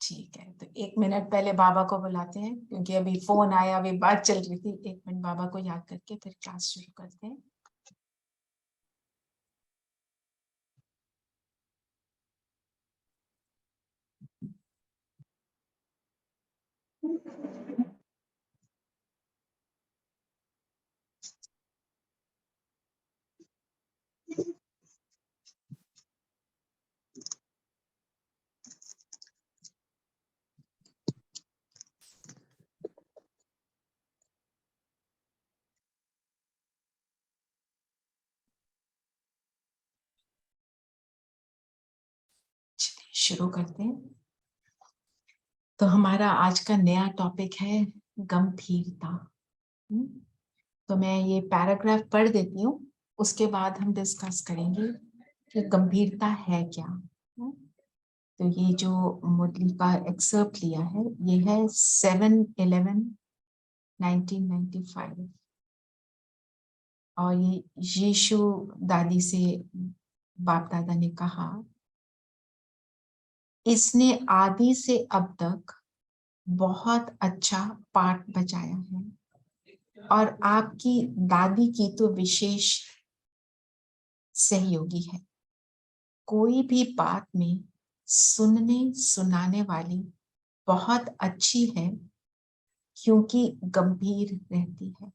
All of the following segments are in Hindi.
ठीक है, तो 1 मिनट पहले बाबा को बुलाते हैं, क्योंकि अभी फोन आया, अभी बात चल रही थी। 1 मिनट बाबा को याद करके फिर क्लास शुरू करते हैं। चलिए शुरू करते हैं। तो हमारा आज का नया टॉपिक है गंभीरता। तो मैं ये पैराग्राफ पढ़ देती हूँ, उसके बाद हम डिस्कस करेंगे कि गंभीरता है क्या। तो ये जो मुरली का एक्सर्प्ट लिया है, ये है 7/11/1995, और ये यीशु दादी से बाप दादा ने कहा, इसने आदि से अब तक बहुत अच्छा पाठ बजाया है, और आपकी दादी की तो विशेष सहयोगी है। कोई भी बात में सुनने सुनाने वाली बहुत अच्छी है, क्योंकि गंभीर रहती है।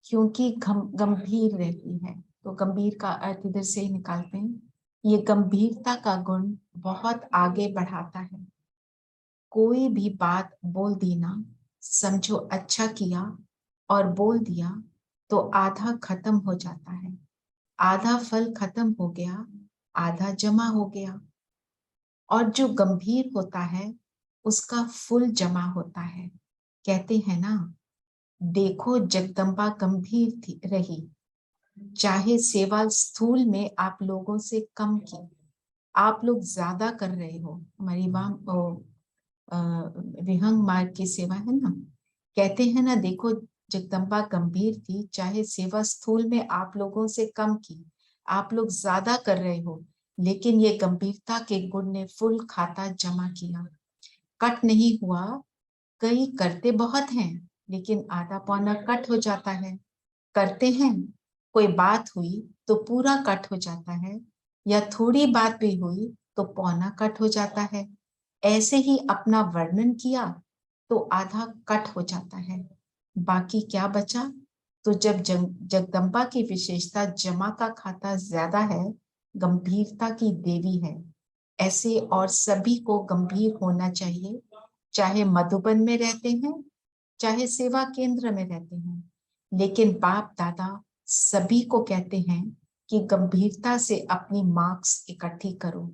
क्योंकि गंभीर रहती है, तो गंभीर का अर्थ इधर से ही निकालते हैं। ये गंभीरता का गुण बहुत आगे बढ़ाता है। कोई भी बात बोल दी ना, समझो अच्छा किया और बोल दिया, तो आधा खत्म हो जाता है। आधा फल खत्म हो गया, आधा जमा हो गया। और जो गंभीर होता है, उसका फुल जमा होता है। कहते हैं ना, देखो जगदम्बा गंभीर थी रही, चाहे सेवा स्थूल में आप लोगों से कम की। आप लोग ज्यादा कर रहे हो। हमारी विहंग मार्ग की सेवा है ना, कहते हैं ना, देखो जगदम्बा गंभीर थी, चाहे सेवा स्थूल में आप लोगों से कम की। आप लोग ज्यादा कर रहे हो, लेकिन ये गंभीरता के गुण ने फुल खाता जमा किया। कट नहीं हुआ। कई करते बहुत हैं, लेकिन आधा पौना कट हो जाता है। करते हैं, कोई बात हुई तो पूरा कट हो जाता है, या थोड़ी बात भी हुई तो पौना कट हो जाता है। ऐसे ही अपना वर्णन किया तो आधा कट हो जाता है, बाकी क्या बचा। तो जब जगदम्बा की विशेषता जमा का खाता ज्यादा है, गंभीरता की देवी है, ऐसे और सभी को गंभीर होना चाहिए, चाहे मधुबन में रहते हैं, चाहे सेवा केंद्र में रहते हैं। लेकिन बाप दादा सभी को कहते हैं कि गंभीरता से अपनी मार्क्स इकट्ठी करो।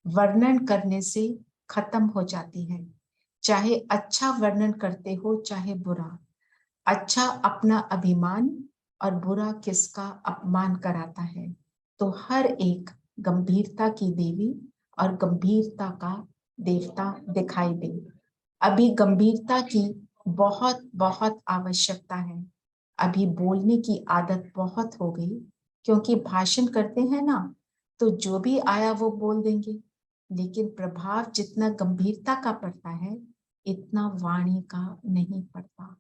वर्णन करने से खत्म हो जाती है, चाहे अच्छा वर्णन करते हो चाहे बुरा। अच्छा अपना अभिमान, और बुरा किसका अपमान कराता है। तो हर एक गंभीरता की देवी और गंभीरता का देवता दिखाई दे। अभी गंभीरता की बहुत बहुत आवश्यकता है। अभी बोलने की आदत बहुत हो गई, क्योंकि भाषण करते हैं ना, तो जो भी आया वो बोल देंगे, लेकिन प्रभाव जितना गंभीरता का पड़ता है, इतना वाणी का नहीं पड़ता।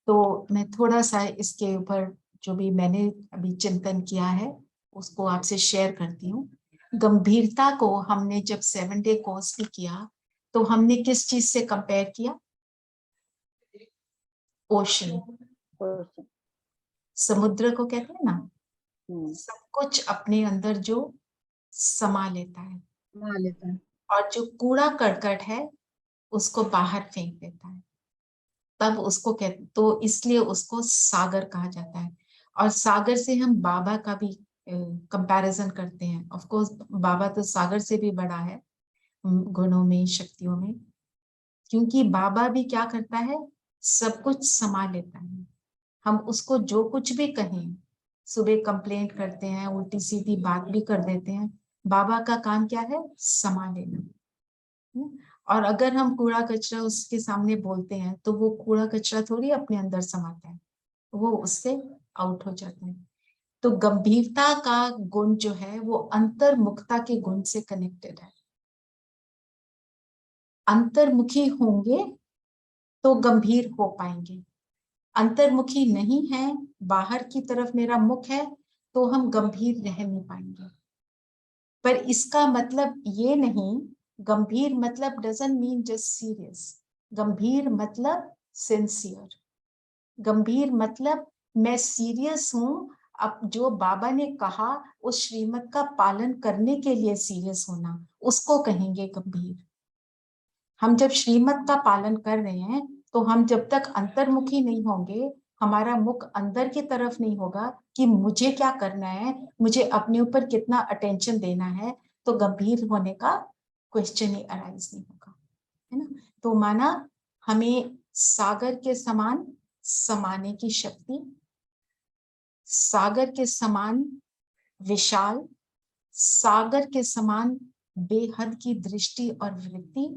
तो मैं थोड़ा सा इसके ऊपर जो भी मैंने अभी चिंतन किया है, उसको आपसे शेयर करती हूँ। गंभीरता को हमने जब 7 डे कोर्स भी किया, तो हमने किस चीज से कंपेयर किया? ओशन, समुद्र को कहते हैं ना, सब कुछ अपने अंदर जो समा लेता है, और जो कूड़ा करकट है उसको बाहर फेंक देता है। तब उसको कहते, तो इसलिए उसको सागर कहा जाता है। और सागर से हम बाबा का भी कंपैरिजन करते हैं। ऑफ कोर्स बाबा तो सागर से भी बड़ा है गुणों में, शक्तियों में, क्योंकि बाबा भी क्या करता है, सब कुछ समा लेता है। हम उसको जो कुछ भी कहें, सुबह कंप्लेंट करते हैं, उल्टी सीधी बात भी कर देते हैं, बाबा का काम क्या है, समा लेना। और अगर हम कूड़ा कचरा उसके सामने बोलते हैं, तो वो कूड़ा कचरा थोड़ी अपने अंदर समाता है, वो उससे आउट हो जाता है। तो गंभीरता का गुण जो है, वो अंतर्मुखता के गुण से कनेक्टेड है। अंतर्मुखी होंगे तो गंभीर हो पाएंगे, अंतर्मुखी नहीं है, बाहर की तरफ मेरा मुख है, तो हम गंभीर रह नहीं पाएंगे। पर इसका मतलब ये नहीं, गंभीर मतलब डजंट मीन जस्ट सीरियस, गंभीर मतलब सिंसियर, गंभीर मतलब मैं सीरियस हूं, अब जो बाबा ने कहा उस श्रीमत का पालन करने के लिए सीरियस होना, उसको कहेंगे गंभीर। हम जब श्रीमत का पालन कर रहे हैं तो हम जब तक अंतर्मुखी नहीं होंगे, हमारा मुख अंदर की तरफ नहीं होगा कि मुझे क्या करना है, मुझे अपने ऊपर कितना अटेंशन देना है, तो गंभीर होने का क्वेश्चन ही अराइज नहीं होगा, है ना। तो माना हमें सागर के समान समाने की शक्ति, सागर के समान विशाल, सागर के समान बेहद की दृष्टि और वृत्ति,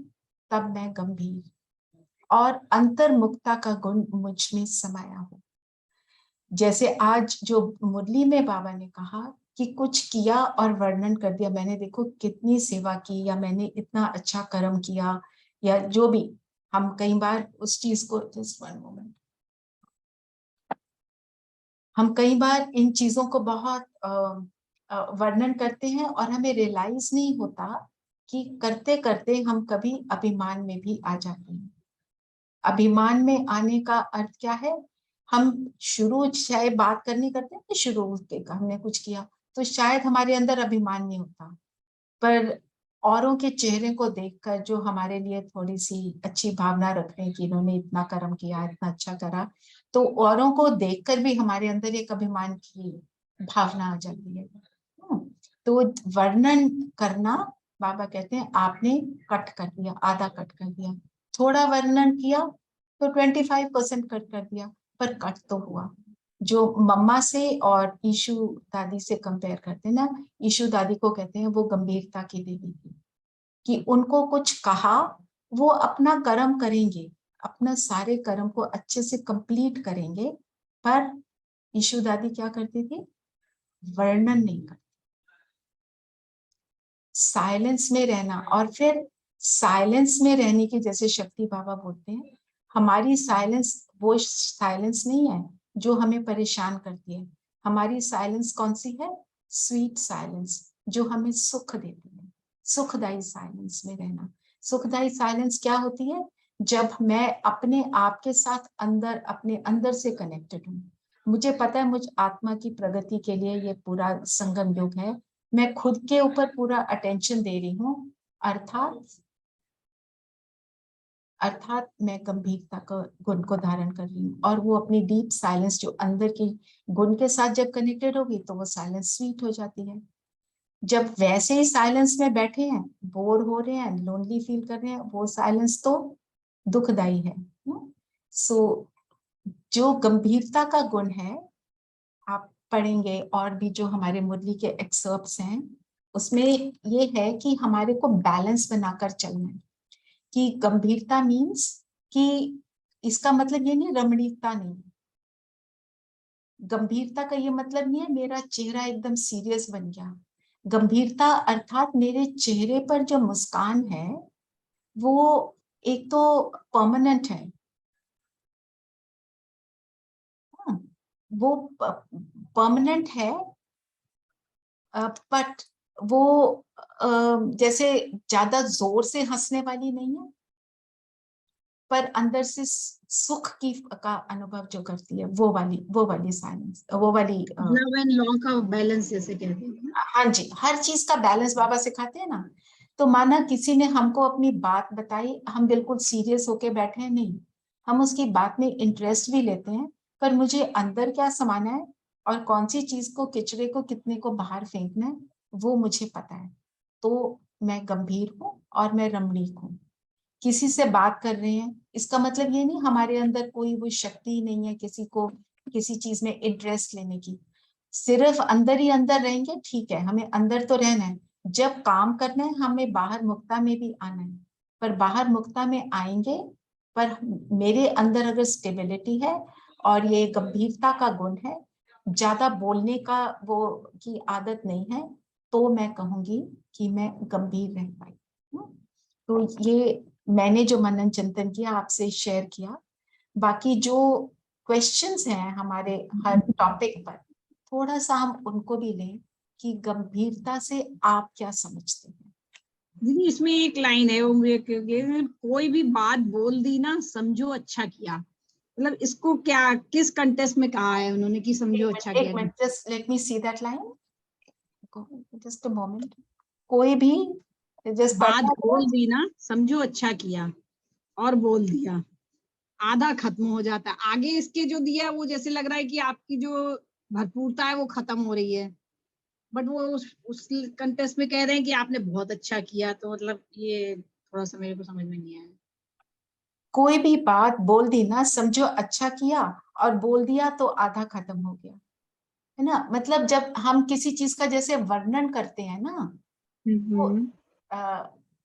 तब मैं गंभीर और अंतर्मुखता का गुण मुझ में समाया हो। जैसे आज जो मुरली में बाबा ने कहा कि कुछ किया और वर्णन कर दिया, मैंने देखो कितनी सेवा की, या मैंने इतना अच्छा कर्म किया, या जो भी, हम कई बार उस चीज को, जस्ट वन मोमेंट, हम कई बार इन चीजों को बहुत वर्णन करते हैं और हमें रियलाइज नहीं होता कि करते करते हम कभी अभिमान में भी आ जाते हैं। अभिमान में आने का अर्थ क्या है, हम शुरू चाहे बात करनी करते हैं, शुरू हमने कुछ किया तो शायद हमारे अंदर अभिमान नहीं होता, पर औरों के चेहरे को देखकर जो हमारे लिए थोड़ी सी अच्छी भावना रख रहे हैं कि इन्होंने इतना कर्म किया, इतना अच्छा करा, तो औरों को देखकर भी हमारे अंदर एक अभिमान की भावना आ जाती है। तो वर्णन करना, बाबा कहते हैं आपने कट कर दिया, आधा कट कर दिया, थोड़ा वर्णन किया तो 25% कट कर दिया, पर कट तो हुआ। जो मम्मा से और ईशु दादी से कंपेयर करते हैं ना, ईशु दादी को कहते हैं वो गंभीरता की देवी थी, कि उनको कुछ कहा, वो अपना कर्म करेंगे, अपना सारे कर्म को अच्छे से कंप्लीट करेंगे, पर ईशु दादी क्या करती थी, वर्णन नहीं करती, साइलेंस में रहना। और फिर साइलेंस में रहने की जैसे शक्ति बाबा बोलते हैं, हमारी साइलेंस वो साइलेंस नहीं है जो हमें परेशान करती है, हमारी साइलेंस कौन सी है, स्वीट साइलेंस, जो हमें सुख देती है, सुखदायी साइलेंस में रहना। सुखदायी साइलेंस क्या होती है, जब मैं अपने आप के साथ अंदर, अपने अंदर से कनेक्टेड हूँ, मुझे पता है मुझ आत्मा की प्रगति के लिए ये पूरा संगम युग है, मैं खुद के ऊपर पूरा अटेंशन दे रही हूँ, अर्थात अर्थात मैं गंभीरता का गुण को धारण कर रही हूँ, और वो अपनी डीप साइलेंस जो अंदर की गुण के साथ जब कनेक्टेड होगी तो वो साइलेंस स्वीट हो जाती है। जब वैसे ही साइलेंस में बैठे हैं, बोर हो रहे हैं, लोनली फील कर रहे हैं, वो साइलेंस तो दुखदाई है। सो जो गंभीरता का गुण है, आप पढ़ेंगे और भी जो हमारे मुरली के एक्सर्प्ट्स हैं, उसमें ये है कि हमारे को बैलेंस बनाकर चलना है, कि गंभीरता मीन्स कि इसका मतलब ये नहीं रमणीकता नहीं, गंभीरता का ये मतलब नहीं है मेरा चेहरा एकदम सीरियस बन गया, गंभीरता अर्थात मेरे चेहरे पर जो मुस्कान है वो एक तो परमानेंट है, वो परमानेंट है, बट वो जैसे ज्यादा जोर से हंसने वाली नहीं है, पर अंदर से सुख की का अनुभव जो करती है, वो वाली साइलेंस, वो वाली लव एंड लॉ का बैलेंस जैसे कहते हैं। हाँ जी, हर चीज का बैलेंस बाबा सिखाते हैं ना। तो माना किसी ने हमको अपनी बात बताई, हम बिल्कुल सीरियस होके बैठे हैं, नहीं, हम उसकी बात में इंटरेस्ट भी लेते हैं, पर मुझे अंदर क्या समाना है और कौन सी चीज को, किचड़े को कितने को बाहर फेंकना है, वो मुझे पता है। तो मैं गंभीर हूँ और मैं रमणीक हूँ। किसी से बात कर रहे हैं, इसका मतलब ये नहीं हमारे अंदर कोई वो शक्ति नहीं है किसी को किसी चीज में इंटरेस्ट लेने की, सिर्फ अंदर ही अंदर रहेंगे, ठीक है, हमें अंदर तो रहना है, जब काम करना है हमें बाहर मुक्ता में भी आना है, पर बाहर मुक्ता में आएंगे, पर मेरे अंदर अगर स्टेबिलिटी है और ये गंभीरता का गुण है, ज्यादा बोलने का वो की आदत नहीं है, तो मैं कहूंगी कि मैं गंभीर रह पाई। तो ये मैंने जो मनन चिंतन किया आपसे शेयर किया। बाकी जो क्वेश्चंस हैं हमारे हर टॉपिक पर, थोड़ा सा हम उनको भी लें कि गंभीरता से आप क्या समझते हैं। दीदी इसमें एक लाइन है, वो मुझे कोई भी बात बोल दी ना, समझो अच्छा किया, मतलब इसको क्या किस कंटेस्ट में कहा है उन्होंने कि समझो अच्छा एक किया? Minute, just let me see that line, just a moment. कोई भी जस्ट बात पढ़ना बोल था। दी ना, समझो अच्छा किया, और बोल दिया, आधा खत्म हो जाता है। आगे इसके जो दिया है वो जैसे लग रहा है कि आपकी जो भरपूरता है वो खत्म हो रही है, बट वो उस कंटेस्ट में कह रहे हैं कि आपने बहुत अच्छा किया, तो मतलब ये थोड़ा सा मेरे को समझ में नहीं आया। कोई भी बात बोल दी ना, समझो अच्छा किया, और बोल दिया तो आधा खत्म हो गया, है ना। मतलब जब हम किसी चीज का जैसे वर्णन करते हैं ना, तो हम्म।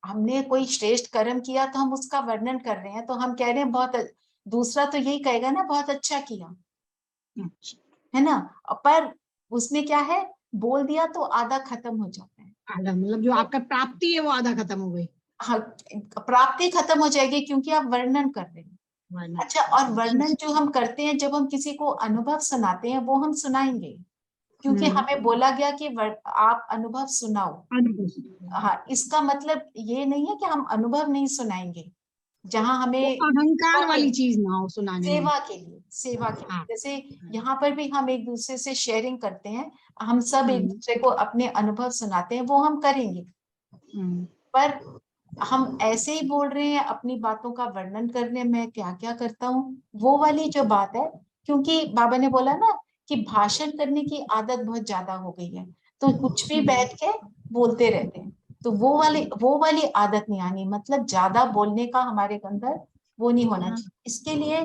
हमने कोई श्रेष्ठ कर्म किया तो हम उसका वर्णन कर रहे हैं, तो हम कह रहे हैं दूसरा तो यही कहेगा ना बहुत अच्छा किया, अच्छा, है ना। पर उसमें क्या है, बोल दिया तो आधा खत्म हो जाता है। आधा मतलब जो तो आपका प्राप्ति है वो आधा खत्म हो गई। हाँ, प्राप्ति खत्म हो जाएगी क्योंकि आप वर्णन कर रहे हैं। वर्णन। अच्छा, और वर्णन जो हम करते हैं, जब हम किसी को अनुभव सुनाते हैं, वो हम सुनाएंगे, क्योंकि हम्म। हमें बोला गया कि आप अनुभव सुनाओ। हाँ, इसका मतलब ये नहीं है कि हम अनुभव नहीं सुनाएंगे, जहां वो हमें अहंकार वाली चीज ना हो सुनाने में। सेवा के लिए हाँ। जैसे यहाँ पर भी हम एक दूसरे से शेयरिंग करते हैं, हम सब एक हम्म। दूसरे को अपने अनुभव सुनाते हैं, वो हम करेंगे। हम्म। पर हम ऐसे ही बोल रहे हैं, अपनी बातों का वर्णन करने में क्या क्या करता हूँ, वो वाली जो बात है। क्योंकि बाबा ने बोला ना कि भाषण करने की आदत बहुत ज्यादा हो गई है, तो कुछ भी बैठ के बोलते रहते हैं, तो वो वाली आदत नहीं आनी, मतलब ज्यादा बोलने का हमारे अंदर वो नहीं होना हाँ, चाहिए। इसके लिए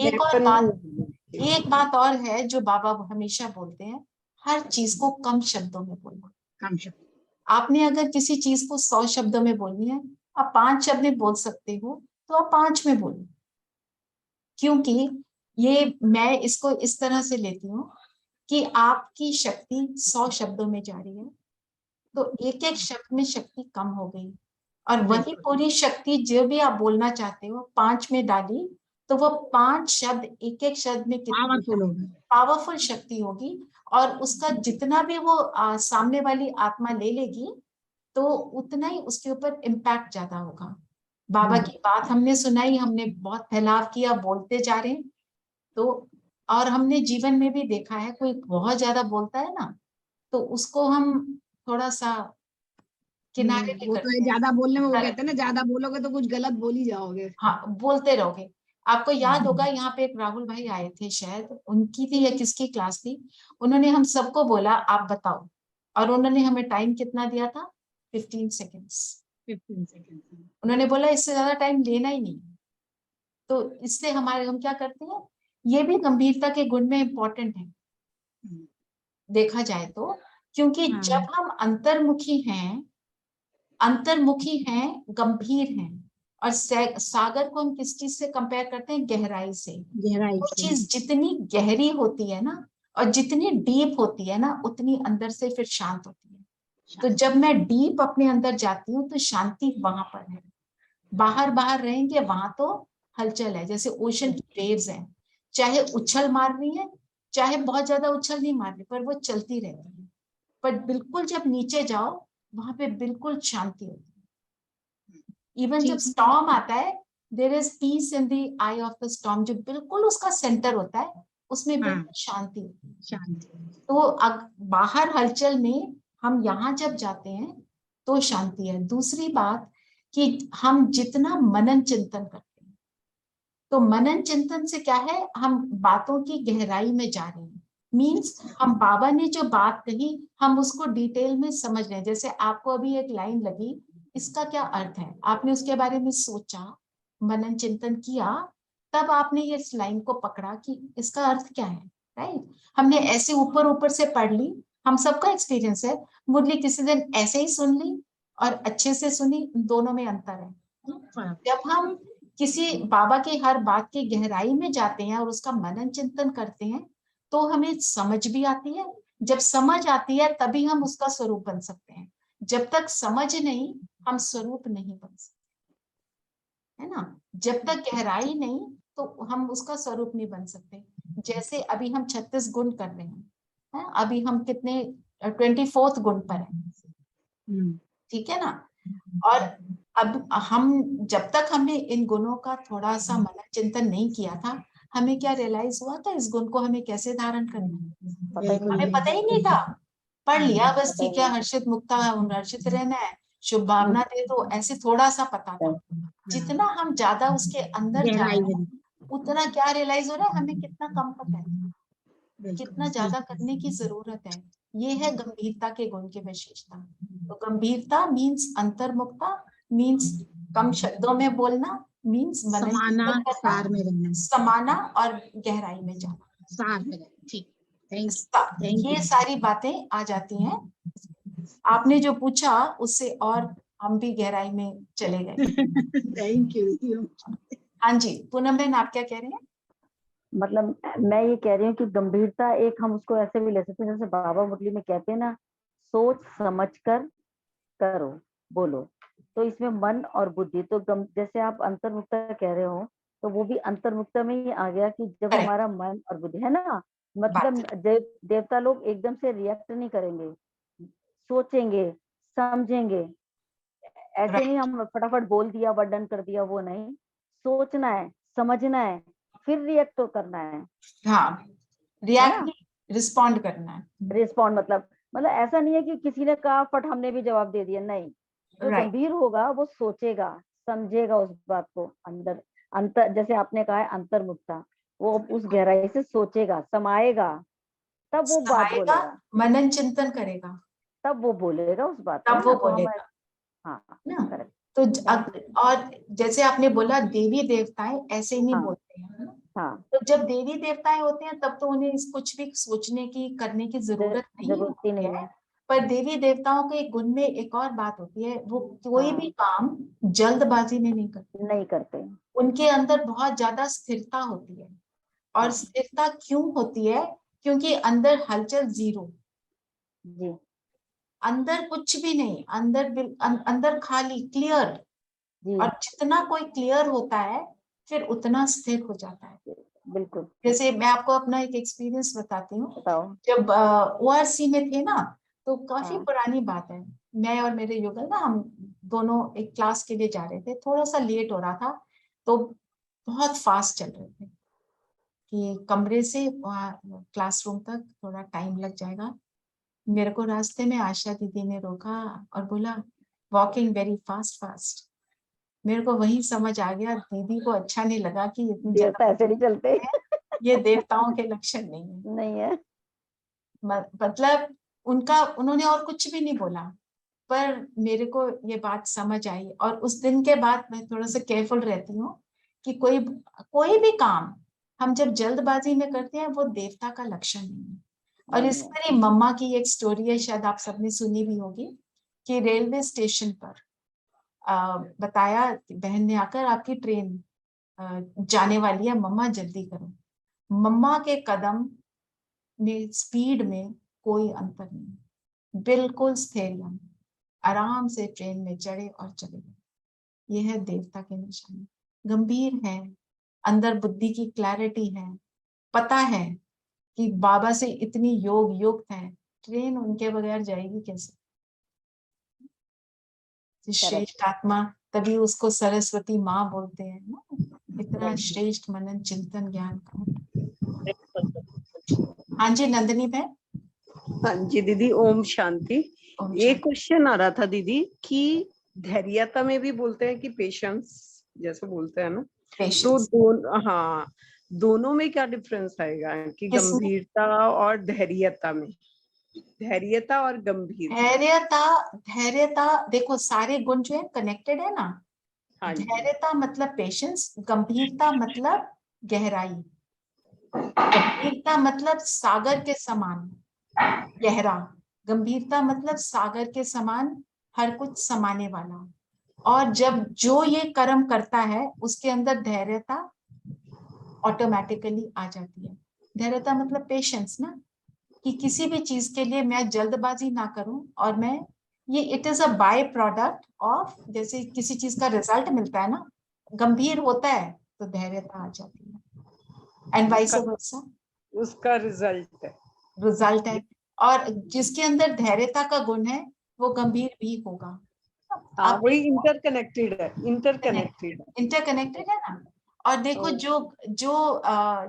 एक और व्यापन बात, नहीं। एक बात और है जो बाबा हमेशा बोलते हैं, हर चीज को कम शब्दों में बोलना। कम शब्द। आपने अगर किसी चीज को 100 शब्दों में बोलनी है, आप 5 शब्द में बोल सकते हो, तो आप 5 में बोलो। क्योंकि ये मैं इसको इस तरह से लेती हूँ कि आपकी शक्ति 100 शब्दों में जा रही है, तो एक एक शब्द में शक्ति कम हो गई, और वही बिल्कुल पूरी शक्ति जो भी आप बोलना चाहते हो 5 में डाली, तो वो 5 शब्द एक एक शब्द में कितनी पावरफुल हो गए। पावरफुल शक्ति होगी, और उसका जितना भी वो सामने वाली आत्मा ले लेगी, तो उतना ही उसके ऊपर इम्पैक्ट ज्यादा होगा। बाबा की बात हमने सुनाई, हमने बहुत फैलाव किया, बोलते जा रहे हैं, तो और हमने जीवन में भी देखा है, कोई बहुत ज्यादा बोलता है ना, तो उसको हम थोड़ा सा किनारे पे वो तो है, करते हैं। ज्यादा बोलने में वो कहते हैं ना, ज्यादा बोलोगे तो कुछ गलत बोल ही जाओगे। हाँ, बोलते रहोगे। आपको याद होगा हम्म। यहाँ पे एक राहुल भाई आए थे, शायद उनकी थी या किसकी क्लास थी, उन्होंने हम सबको बोला आप बताओ, और उन्होंने हमें टाइम कितना दिया था, 15 सेकेंड्स। 15 सेकेंड। उन्होंने बोला इससे ज्यादा टाइम लेना ही नहीं। तो इससे हमारे हम क्या करते हैं, ये भी गंभीरता के गुण में इंपॉर्टेंट है देखा जाए तो। क्योंकि जब हाँ, हम अंतर्मुखी हैं, गंभीर हैं, और सागर को हम किस चीज से कंपेयर करते हैं, गहराई से। गहराई वो से। चीज जितनी गहरी होती है ना, और जितनी डीप होती है ना, उतनी अंदर से फिर शांत होती है। तो शांति। जब मैं डीप अपने अंदर जाती हूँ, तो शांति वहां पर है। बाहर बाहर रहेंगे वहां तो हलचल है, जैसे ओशन की वेव्स हैं, चाहे उछल मार रही है, चाहे बहुत ज्यादा उछल नहीं मार रही, पर वो चलती रहती है। पर बिल्कुल जब नीचे जाओ, वहां पे बिल्कुल शांति होती है। इवन जब ठीक। स्टॉर्म आता है, there is peace in the I of the storm, जो बिल्कुल उसका सेंटर होता है, उसमें हाँ, बिल्कुल शांति होती है। शांति। तो बाहर हलचल में हम यहाँ जब जाते हैं, तो शांति है। दूसरी बात कि हम जितना मनन चिंतन करते हैं, तो मनन चिंतन से क्या है, हम बातों की गहराई में जा रहे हैं। मीन्स हम बाबा ने जो बात कही, हम उसको डिटेल में समझ रहे हैं। जैसे आपको अभी एक लाइन लगी, इसका क्या अर्थ है, आपने उसके बारे में सोचा, मनन चिंतन किया, तब आपने ये इस लाइन को पकड़ा कि इसका अर्थ क्या है। राइट, हमने ऐसे ऊपर ऊपर से पढ़ ली, हम सबका एक्सपीरियंस है। मुरली किसी दिन ऐसे ही सुन ली और अच्छे से सुनी, दोनों में अंतर है। जब हम किसी बाबा की हर बात की गहराई में जाते हैं और उसका मनन चिंतन करते हैं, तो हमें समझ भी आती है। जब समझ आती है तभी हम उसका स्वरूप बन सकते हैं, जब तक समझ नहीं, हम स्वरूप नहीं बन सकते। है ना। जब तक गहराई नहीं तो हम उसका स्वरूप नहीं बन सकते। जैसे अभी हम 36 गुण कर रहे हैं, है? अभी हम कितने 24th गुण पर है, ठीक है ना। और अब हम जब तक हमने इन गुणों का थोड़ा सा मनन चिंतन नहीं किया था, हमें क्या रियलाइज हुआ था इस गुण को हमें कैसे धारण करना है, पता ही हमें नहीं। पता ही नहीं था। पढ़ लिया बस, पता ही ठीक है, नहीं। हर्षित मुक्ता हर्षित रहना है, शुभ भावना दे दो, ऐसे थोड़ा सा पता था। जितना हम ज्यादा उसके अंदर जा गहराई रहे हैं, उतना क्या रियलाइज हो रहा है हमें कितना कम पता है, कितना ज्यादा करने की जरूरत है। ये है गंभीरता के गुण की विशेषता। तो गंभीरता मीन्स अंतर्मुखता, मीन्स कम शब्दों में बोलना, मीन्स मनन समाना, चिंतन सार करना, में रहना, समाना और गहराई में जाना। सार में रहना। ठीक, थैंक ये सारी बातें आ जाती हैं। आपने जो पूछा उससे और हम भी गहराई में चले गए। Thank you. हाँ जी, पूनम बहन आप क्या कह रहे हैं? मतलब मैं ये कह रही हूँ कि गंभीरता एक हम उसको ऐसे भी ले सकते हैं जैसे बाबा मुरली में कहते हैं ना, सोच समझ कर करो बोलो। तो इसमें मन और बुद्धि तो जैसे आप अंतर्मुक्ता कह रहे हो, तो वो भी अंतर्मुक्ता में ही आ गया कि जब करेक्ट, हमारा मन और बुद्धि है ना, बात मतलब देवता लोग एकदम से रिएक्ट नहीं करेंगे, सोचेंगे समझेंगे। ऐसे नहीं राइट। हम फटाफट बोल दिया वर्णन कर दिया, वो नहीं, सोचना है समझना है फिर रिएक्ट तो करना हाँ, है रिएक्ट ना। नहीं, रिस्पॉन्ड करना है। रिस्पॉन्ड मतलब ऐसा नहीं है कि किसी ने कहा फट हमने भी जवाब दे दिया, नहीं। जो राइट, गंभीर होगा वो सोचेगा समझेगा उस बात को, अंदर अंतर, जैसे आपने कहा है अंतर्मुखता, वो उस गहराई से सोचेगा समाएगा, तब वो बात समाएगा, बोलेगा, मनन चिंतन करेगा, तब वो बोलेगा उस बात को, है तब वो ना। तो हम, बोलेगा हाँ, ना। करेक्ट। तो थैंक यू। और जैसे आपने बोला देवी देवताएं ऐसे ही नहीं हाँ बोलते हैं, है ना। हाँ, तो जब देवी देवताएं होते हैं तब तो उन्हें कुछ भी सोचने की करने की जरूरत नहीं जरूरत ही होती नहीं है। है। पर देवी देवताओं के गुण में एक और बात होती है, वो कोई भी हाँ, काम जल्दबाजी में नहीं करते। नहीं करते। उनके अंदर बहुत ज्यादा स्थिरता होती है। और हाँ स्थिरता क्यों होती है? क्योंकि अंदर हलचल जीरो, जी अंदर कुछ भी नहीं, अंदर खाली क्लियर। जी, और जितना कोई क्लियर होता है फिर उतना स्थिर हो जाता है। बिल्कुल। जैसे मैं आपको अपना एक एक्सपीरियंस बताती हूँ। बताओ। जब ओआरसी में थे ना, तो काफी हाँ पुरानी बात है, मैं और मेरे युगल ना, हम दोनों एक क्लास के लिए जा रहे थे, थोड़ा सा लेट हो रहा था, तो बहुत फास्ट चल रहे थे कि कमरे से वहाँ क्लासरूम तक थोड़ा टाइम लग जाएगा। मेरे को रास्ते में आशा दीदी ने रोका और बोला वॉकिंग वेरी फास्ट फास्ट। मेरे को वही समझ आ गया, दीदी को अच्छा नहीं लगा कि इतनी देवता ऐसे नहीं चलते। जल्दी, ये देवताओं के लक्षण नहीं है। नहीं है। मतलब उनका, उन्होंने और कुछ भी नहीं बोला, पर मेरे को ये बात समझ आई। और उस दिन के बाद मैं थोड़ा सा केयरफुल रहती हूँ कि कोई कोई भी काम हम जब जल्दबाजी में करते हैं वो देवता का लक्षण नहीं है। और नहीं इस है। मेरी मम्मा की एक स्टोरी है, शायद आप सबने सुनी भी होगी, कि रेलवे स्टेशन पर बताया कि बहन ने आकर आपकी ट्रेन जाने वाली है, मम्मा जल्दी करो। मम्मा के कदम में स्पीड में कोई अंतर नहीं, बिल्कुल स्थैर्य, आराम से ट्रेन में चढ़े और चले गए। यह है देवता के निशान। गंभीर है, अंदर बुद्धि की क्लैरिटी है, पता है कि बाबा से इतनी योग युक्त है, ट्रेन उनके बगैर जाएगी कैसे। करेक्ट। श्रेष्ठ आत्मा, तभी उसको सरस्वती माँ बोलते हैं ना, इतना श्रेष्ठ मनन चिंतन ज्ञान का। हाँ जी नंदिनी बहन। हाँ जी दीदी, ओम शांति। ओम एक शांति। क्वेश्चन आ रहा था दीदी कि धैर्यता में भी बोलते हैं कि पेशेंस जैसे बोलते हैं ना, तो पेशेंस हाँ, दोनों में क्या डिफरेंस आएगा कि किसमें? गंभीरता और धैर्यता में? धैर्यता और गंभीरता। धैर्यता, धैर्यता देखो सारे गुण जो है कनेक्टेड है ना। हाँ जी। धैर्यता मतलब पेशेंस, गंभीरता मतलब गहराई, गंभीरता मतलब सागर के समान गहरा, गंभीरता मतलब सागर के समान हर कुछ समाने वाला। और जब जो ये कर्म करता है उसके अंदर धैर्यता ऑटोमेटिकली आ जाती है। धैर्यता मतलब पेशेंस ना, कि किसी भी चीज के लिए मैं जल्दबाजी ना करूं, और मैं ये it is a by product of, जैसे किसी चीज का रिजल्ट मिलता है ना, गंभीर होता है तो धैर्यता आ जाती है, एंड वाइस वर्सा, उसका रिजल्ट है। रिजल्ट है। और जिसके अंदर धैर्यता का गुण है वो गंभीर भी होगा। हाँ, आप वही इंटरकनेक्टेड है, इंटरकनेक्टेड है। इंटरकनेक्टेड है ना। और देखो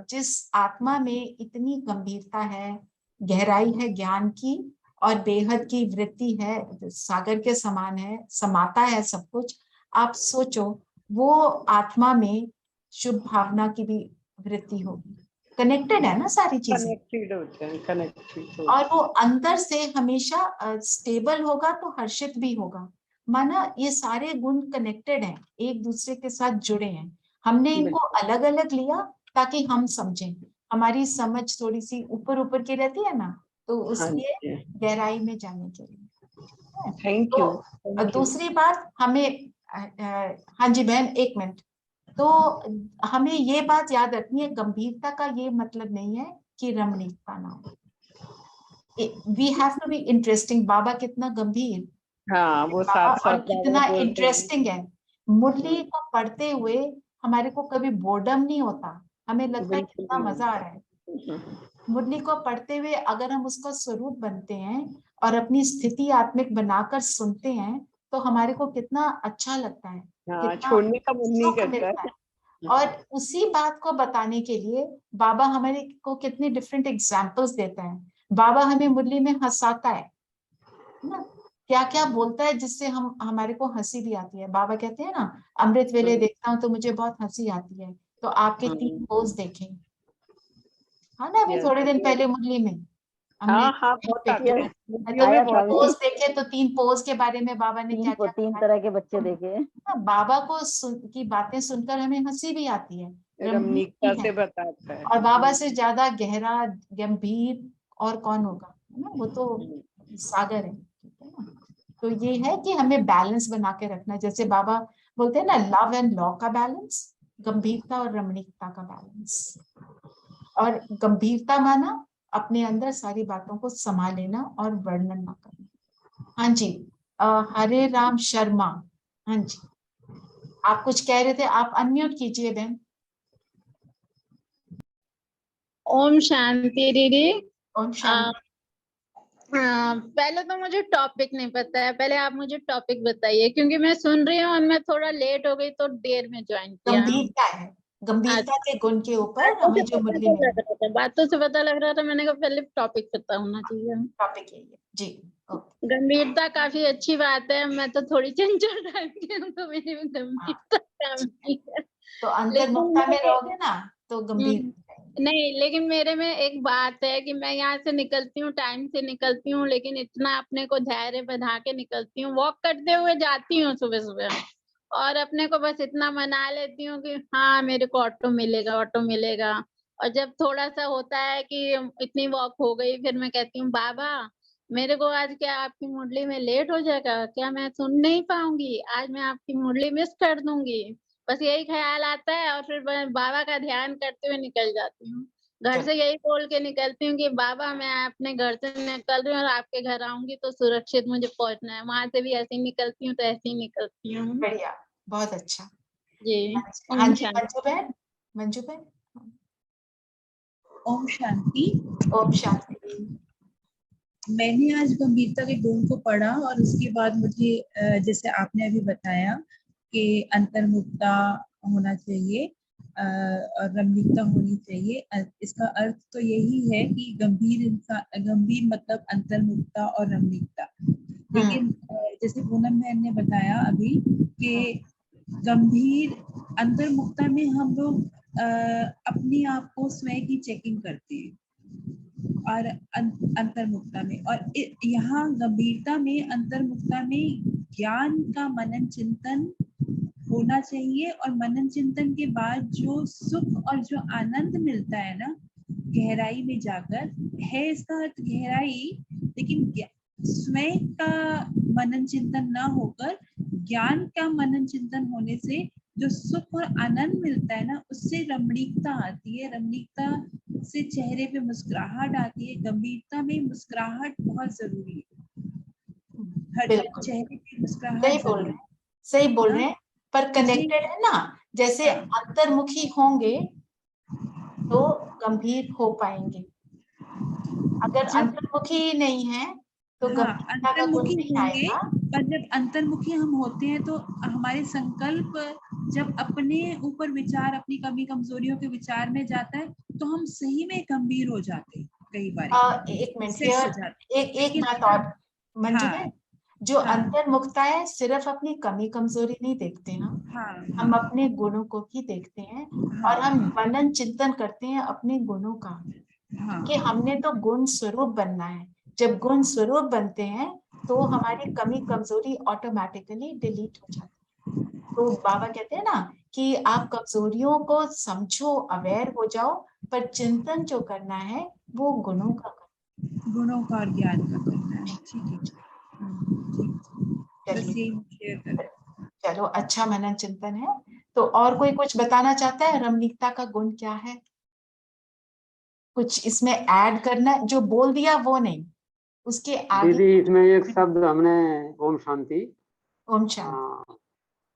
जिस आत्मा में इतनी गंभीरता है, गहराई है ज्ञान की, और बेहद की वृत्ति है, सागर के समान है, समाता है सब कुछ। आप सोचो वो आत्मा में शुभ भावना की भी वृत्ति होगी, कनेक्टेड है ना सारी चीजें, कनेक्टेड होते हैं, कनेक्टेड। और वो अंदर से हमेशा स्टेबल होगा तो हर्षित भी होगा। माना ये सारे गुण कनेक्टेड हैं, एक दूसरे के साथ जुड़े हैं, हमने इनको अलग अलग लिया ताकि हम समझें, हमारी समझ थोड़ी सी ऊपर ऊपर की रहती है ना, तो उसलिए गहराई में जाने के लिए। Thank you. तो दूसरी बात हमें हाँ जी बहन एक मिनट, तो हमें ये बात याद रखनी है, गंभीरता का ये मतलब नहीं है कि रमणीकता ना हो, we have to be interesting. बाबा कितना गंभीर, हाँ, वो बाबा साथ और साथ कितना इंटरेस्टिंग है। मुरली को पढ़ते हुए हमारे को कभी बोर्डम नहीं होता, हमें लगता है कितना मजा आ रहा है। मुरली को पढ़ते हुए अगर हम उसका स्वरूप बनते हैं और अपनी स्थिति आत्मिक बनाकर सुनते हैं तो हमारे को कितना अच्छा लगता है, हाँ, कितना छोड़ने का मन नहीं सुख करता मिलता है। है। और उसी बात को बताने के लिए बाबा हमारे को कितने डिफरेंट एग्जाम्पल्स देता है। बाबा हमें मुरली में हंसाता है ना, क्या क्या बोलता है जिससे हम हमारे को हंसी भी आती है। बाबा कहते हैं ना, अमृत वेले देखता हूँ तो मुझे बहुत हंसी आती है। तो आपके 3 पोज देखें, हाँ ना, अभी थोड़े दिन पहले मुरली में हमने हाँ, बहुत आते हैं, वीडियो में आया था बहुत। पोज देखे, तो 3 पोज के बारे में बाबा ने क्या क्या तीन बताया। तरह के बच्चे देखे। बाबा को की बातें सुनकर हमें हंसी भी आती है, रमणीकता रमणीक से है। बताता है। और बाबा से ज्यादा गहरा गंभीर और कौन होगा, है ना, वो तो सागर है, ठीक है ना। तो ये है कि हमें बैलेंस बना के रखना, जैसे बाबा बोलते हैं ना, लव एंड लॉ का बैलेंस, गंभीरता और रमणीकता का बैलेंस। और गंभीरता माना अपने अंदर सारी बातों को समा लेना और वर्णन ना करना। हाँ जी, हरे राम शर्मा, हाँ जी आप कुछ कह रहे थे, आप अनम्यूट कीजिए बहन। ओम शांति दीदी। ओम शांति। पहले तो मुझे टॉपिक नहीं पता है, पहले आप मुझे टॉपिक बताइए, क्योंकि मैं सुन रही हूँ और मैं थोड़ा लेट हो गई तो देर में ज्वाइन किया। गंभीरता है, गंभीरता के गुण के ऊपर बातों हमें से जो पता मुरली तो में लग रहा था, बातों से पता लग रहा था, मैंने कहा पहले टॉपिक पता होना चाहिए। टॉपिक यही है जी। ओके, गंभीरता काफी अच्छी बात है, मैं तो थोड़ी चंचल टाइप की हूँ तो मेरी में गंभीरता काम नहीं है। तो अंतर्मुखता में लेकिन रहोगे ना तो गंभीर नहीं, लेकिन मेरे में एक बात है कि मैं यहाँ से निकलती हूँ, टाइम से निकलती हूँ, लेकिन इतना अपने को धैर्य बधा के निकलती हूँ। वॉक करते हुए जाती हूँ सुबह सुबह, और अपने को बस इतना मना लेती हूँ कि हाँ मेरे को ऑटो मिलेगा, ऑटो मिलेगा। और जब थोड़ा सा होता है कि इतनी वॉक हो गई, फिर मैं कहती हूँ बाबा मेरे को आज क्या आपकी मुरली में लेट हो जाएगा क्या, मैं सुन नहीं पाऊंगी, आज मैं आपकी मुरली मिस कर दूंगी। बस यही ख्याल आता है और फिर मैं बाबा का ध्यान करते हुए निकल जाती हूँ। घर से यही बोल के निकलती हूँ कि बाबा मैं अपने घर से निकल रही हूँ और आपके घर आऊंगी तो सुरक्षित मुझे पहुंचना है। वहां से भी ऐसे ही निकलती हूँ तो ऐसे ही निकलती हूँ। बढ़िया, बहुत अच्छा जी। हाँ ओम जी। शांति। मंजू बहन, मंजू बहन। ओम शांति। ओम शांति। मैंने आज गंभीरता के गुण को पढ़ा और उसके बाद मुझे जैसे आपने अभी बताया कि अंतर्मुखता होना चाहिए और रमणीकता होनी चाहिए। इसका अर्थ तो यही है कि गंभीर मतलब अंतर्मुखता और रमणीकता। लेकिन जैसे पूनम बहन ने बताया अभी कि गंभीर अंतर्मुखता में हम लोग अपने आप को स्वयं की चेकिंग करते हैं, और अंतर्मुखता में, और यहाँ गंभीरता में अंतर्मुखता में ज्ञान का मनन चिंतन होना चाहिए। और मनन चिंतन के बाद जो सुख और जो आनंद मिलता है ना गहराई में जाकर, है इसका अर्थ गहराई, लेकिन स्वयं का मनन चिंतन ना होकर ज्ञान का मनन चिंतन होने से जो सुख और आनंद मिलता है ना, उससे रमणीकता आती है। रमणीकता से चेहरे पे मुस्कुराहट आती है। गंभीरता में मुस्कुराहट बहुत जरूरी है, हर चेहरे पे मुस्कुराहट सही बोल रहे हैं, सही बोल रहे हैं। पर कनेक्टेड है ना, जैसे हाँ। अंतर्मुखी होंगे तो गंभीर हो पाएंगे, अगर जब अंतर्मुखी ही नहीं है तो हाँ गंभीरता का गुण अंतर्मुखी नहीं होंगे, आएगा। पर जब अंतर्मुखी हम होते हैं तो हमारे संकल्प जब अपने ऊपर विचार, अपनी कमी कमजोरियों के विचार में जाता है तो हम सही में गंभीर हो जाते हैं कई बार, एक मिनट फिक्स हो हियर, जाते एक लेकिन बात अगर और मंजू हाँ है, जो हाँ अंतर्मुखता है सिर्फ अपनी कमी कमजोरी नहीं देखते हम हाँ हम हाँ अपने गुणों को भी देखते हैं, हाँ और हम मनन चिंतन करते हैं अपने गुणों का, हाँ कि हमने तो गुण स्वरूप बनना है। जब गुण स्वरूप बनते हैं तो हमारी कमी कमजोरी ऑटोमेटिकली डिलीट हो जाती है। तो बाबा कहते हैं ना कि आप कमजोरियों को समझो, अवेयर हो जाओ, पर चिंतन जो करना है वो गुणों का करना गुणों का और ज्ञान का करना है। ठीक है, ठीक, बस चलिए, यही शेयर कर। चलो अच्छा मनन चिंतन है। तो और कोई कुछ बताना चाहता है, रमणीकता का गुण क्या है, कुछ इसमें ऐड करना है, जो बोल दिया वो नहीं, उसके आगे। दीदी इसमें एक शब्द हमने ओम शांति ओम शांति।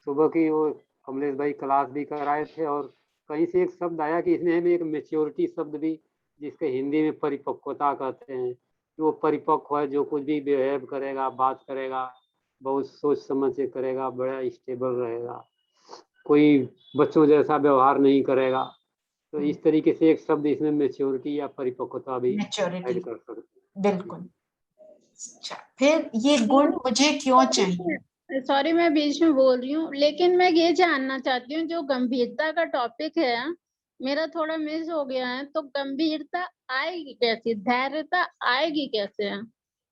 सुबह की वो कमलेश भाई क्लास भी कराए थे, और कहीं से एक शब्द आया कि इसमें हमें एक मेच्योरिटी शब्द भी, जिसके हिंदी में परिपक्वता कहते हैं, कि वो परिपक्व है, जो कुछ भी बिहेव करेगा, बात करेगा, बहुत सोच समझ के करेगा, बड़ा स्टेबल रहेगा, कोई बच्चों जैसा व्यवहार नहीं करेगा। तो इस तरीके से एक शब्द इसमें मेच्योरिटी या परिपक्वता भी मैच्योरिटी, ऐड कर सकते हैं। बिल्कुल। अच्छा, फिर ये गुण मुझे क्यों चाहिए? सॉरी मैं बीच में बोल रही हूँ, लेकिन मैं ये जानना चाहती हूँ जो गंभीरता का टॉपिक है मेरा थोड़ा मिस हो गया है, तो गंभीरता आएगी कैसे, धैर्यता आएगी कैसे?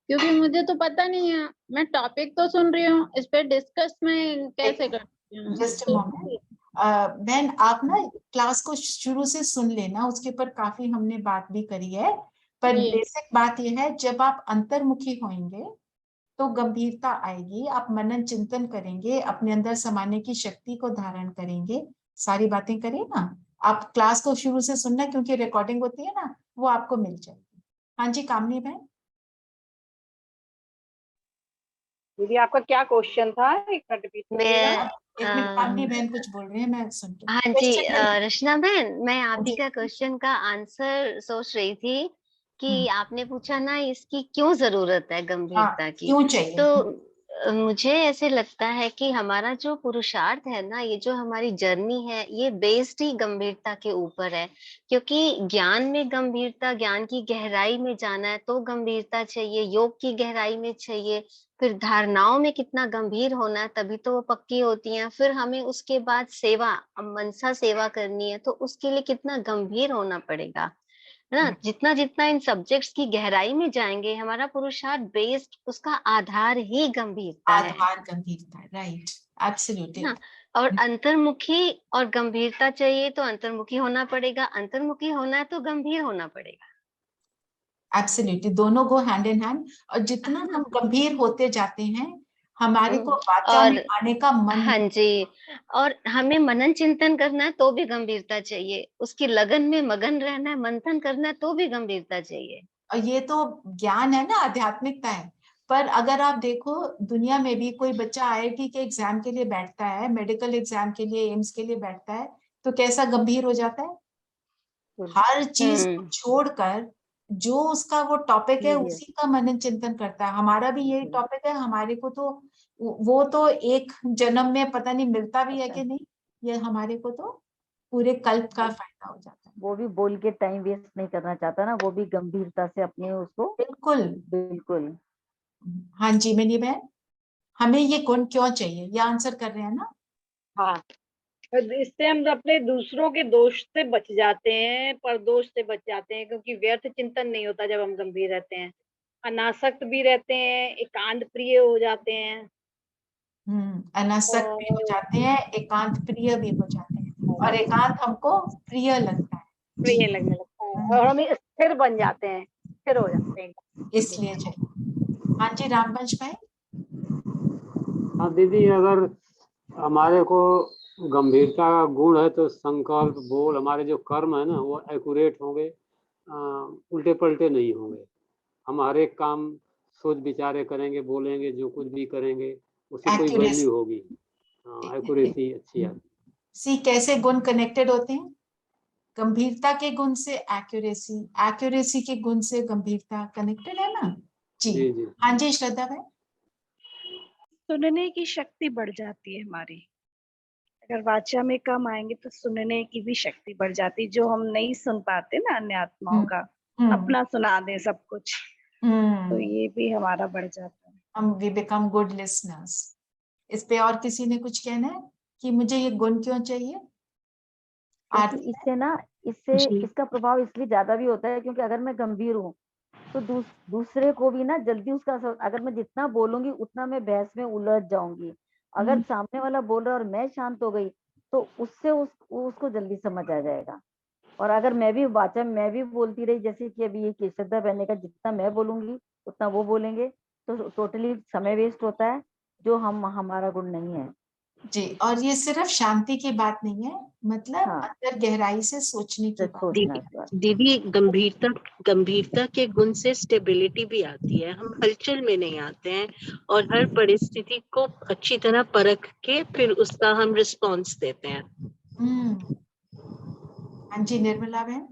क्योंकि मुझे तो पता नहीं है, मैं टॉपिक तो सुन रही हूँ, इस पे डिस्कस मैं कैसे करती हूँ? जस्ट मोमेंट बहन, आप ना क्लास को शुरू से सुन लेना, उसके ऊपर काफी हमने बात भी करी है, पर जी। बेसिक बात यह है, जब आप अंतर्मुखी होंगे तो गंभीरता आएगी, आप मनन चिंतन करेंगे, अपने अंदर समाने की शक्ति को धारण करेंगे, सारी बातें करें ना। आप क्लास को शुरू से सुनना, क्योंकि रिकॉर्डिंग होती है ना, वो आपको मिल जाएगी। हाँ जी कामनी बहन। दीदी आपका क्या क्वेश्चन था, एक बार रिपीट करिएगा। एक मिनट, कामनी बहन कुछ बोल रहे हैं, मैं सुन रही हूँ। हाँ जी, रचना बहन, मैं आप ही जी। का क्वेश्चन का आंसर सोच रही थी कि हम्म, आपने पूछा ना इसकी क्यों जरूरत है हाँ गंभीरता की। क्यों चाहिए? तो मुझे ऐसे लगता है कि हमारा जो पुरुषार्थ है ना, ये जो हमारी जर्नी है, ये बेस्ड ही गंभीरता के ऊपर है। क्योंकि ज्ञान में गंभीरता, ज्ञान की गहराई में जाना है तो गंभीरता चाहिए, योग की गहराई में चाहिए, फिर धारणाओं में कितना गंभीर होना है तभी तो वो पक्की होती हैं। फिर हमें उसके बाद सेवा, अब मनसा सेवा करनी है तो उसके लिए कितना गंभीर होना पड़ेगा, है ना। जितना जितना इन सब्जेक्ट्स की गहराई में जाएंगे, हमारा पुरुषार्थ बेस्ड, उसका आधार ही गंभीरता है आधार गंभीरता, राइट, एब्सोल्युटली। ना। और अंतर्मुखी और गंभीरता चाहिए तो अंतर्मुखी होना पड़ेगा, अंतर्मुखी होना है तो गंभीर होना पड़ेगा। एब्सोल्युटली, दोनों गो हैंड इन हैंड, और जितना है हम ना। गंभीर होते जाते हैं हमारे को वाचा और में आने का मन हाँ जी, और हमें मनन चिंतन करना है तो भी गंभीरता चाहिए, उसकी लगन में मगन रहना है, मंथन करना है तो भी गंभीरता चाहिए। और ये तो ज्ञान है ना, आध्यात्मिकता है। पर अगर आप देखो दुनिया में भी कोई बच्चा आईआईटी के एग्जाम के लिए बैठता है, मेडिकल एग्जाम के लिए, एम्स के लिए बैठता है, तो कैसा गंभीर हो जाता है, हर चीज को छोड़कर जो उसका वो टॉपिक है उसी का मनन चिंतन करता है। हमारा भी यही टॉपिक है, हमारे को तो वो तो एक जन्म में पता नहीं मिलता भी है कि नहीं, ये हमारे को तो पूरे कल्प का फायदा हो जाता है। वो भी बोल के टाइम वेस्ट नहीं करना चाहता ना, वो भी गंभीरता से अपने उसको बिल्कुल। बिल्कुल। हाँ जी मिनी बहन, हमें ये गुण क्यों चाहिए, ये आंसर कर रहे हैं ना। हाँ, इससे हम अपने दूसरों के दोष से बच जाते हैं, परदोष से बच जाते हैं, क्योंकि व्यर्थ चिंतन नहीं होता जब हम गंभीर रहते हैं। अनासक्त भी रहते हैं, एकांत प्रिय हो जाते हैं। अनासक्त भी हो और जाते हैं, एकांत प्रिय भी हो जाते हैं, और एकांत हमको प्रिय लगता है जी। प्रिय लगने लगता है, और हम स्थिर बन जाते हैं, स्थिर हो जाते हैं। इसलिए चाहिए। हाँ जी रामवंश भाई। हाँ दीदी, अगर हमारे को गंभीरता का गुण है तो संकल्प बोल, हमारे जो कर्म है ना वो एक्यूरेट होंगे, उल्टे पलटे नहीं होंगे। हम हर एक काम सोच विचारे करेंगे, बोलेंगे, जो कुछ भी करेंगे उसे कोई एक्यूरेसी, वैल्यू होगी। एक्यूरेसी अच्छी है। सी कैसे गुण कनेक्टेड होते हैं? गंभीरता के गुण से एक्यूरेसी, एक्यूरेसी के गुण से गंभीरता, कनेक्टेड है ना जी। जी जी हाँ जी श्रद्धा भाई। सुनने की शक्ति बढ़ जाती है हमारी, अगर वाचा में कम आएंगे तो सुनने की भी शक्ति बढ़ जाती है, जो हम नहीं सुन पाते ना अन्य आत्माओं का, अपना सुना दे सब कुछ, तो ये भी हमारा बढ़ जाता है। हम वी बिकम गुड लिसनर्स। इस पे और किसी ने कुछ कहना है कि मुझे ये गुण क्यों चाहिए? क्योंकि इससे ना इसका प्रभाव इसलिए ज्यादा भी होता है क्योंकि अगर मैं गंभीर हूँ तो दूसरे को भी ना जल्दी उसका असर, अगर मैं जितना बोलूंगी उतना मैं बहस में उलझ जाऊंगी। अगर सामने वाला बोल रहा है और मैं शांत हो गई तो उससे उसको जल्दी समझ आ जाएगा। और अगर मैं भी बोलती रही, जैसे कि अभी ये श्रद्धा बहने का, जितना मैं बोलूंगी उतना वो बोलेंगे, तो टोटली समय वेस्ट होता है, जो हमारा गुण नहीं है जी। और ये सिर्फ शांति की बात नहीं है, मतलब अंदर गहराई से सोचने की बात। दीदी गंभीरता के गुण से स्टेबिलिटी भी आती है, हम हलचल में नहीं आते हैं और हर परिस्थिति को अच्छी तरह परख के फिर उसका हम रिस्पॉन्स देते हैं। हाँ जी निर्मला बहन,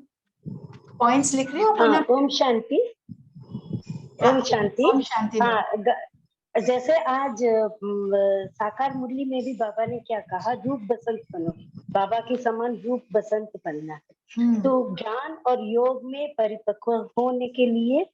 पॉइंट्स लिख रहे हो? ओम शांति। ओम शांति। ओम शांति। जैसे आज साकार मुरली में भी बाबा ने क्या कहा, रूप बसंत बनो, बाबा के समान रूप बसंत बनना है। तो ज्ञान और योग में परिपक्व होने के लिए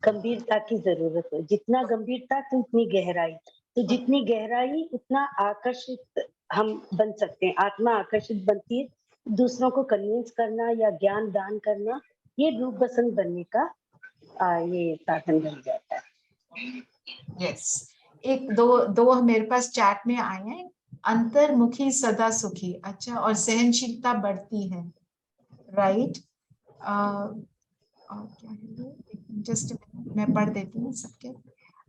गंभीरता की जरूरत है। जितना गंभीरता तो उतनी गहराई, तो जितनी गहराई उतना आकर्षित हम बन सकते हैं, आत्मा आकर्षित बनती है। दूसरों को कन्विंस करना या ज्ञान दान करना, ये रूप बसंत बनने का ये साधन बन जाता है। यस। एक दो मेरे पास चैट में आए हैं, अंतर्मुखी सदा सुखी, अच्छा, और सहनशीलता बढ़ती है, राइट। और क्या है, जस्ट मैं पढ़ देती हूँ सबके।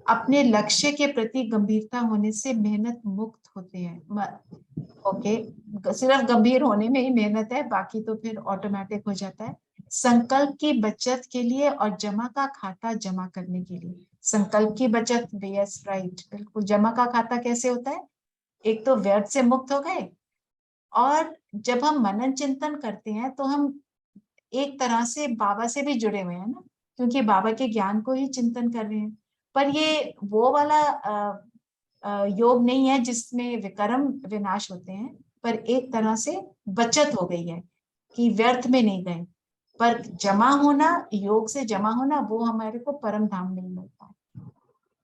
अपने लक्ष्य के प्रति गंभीरता होने से मेहनत मुक्त होते हैं। ओके, सिर्फ गंभीर होने में ही मेहनत है, बाकी तो फिर ऑटोमेटिक हो जाता है। संकल्प की बचत के लिए और जमा का खाता जमा करने के लिए। संकल्प की बचत, यस राइट, बिल्कुल। जमा का खाता कैसे होता है? एक तो व्यर्थ से मुक्त हो गए, और जब हम मनन चिंतन करते हैं तो हम एक तरह से बाबा से भी जुड़े हुए हैं ना, क्योंकि बाबा के ज्ञान को ही चिंतन कर रहे हैं। पर ये वो वाला योग नहीं है जिसमें विकर्म विनाश होते हैं, पर एक तरह से बचत हो गई है कि व्यर्थ में नहीं गए। पर जमा होना, योग से जमा होना, वो हमारे को परम धाम नहीं मिलता।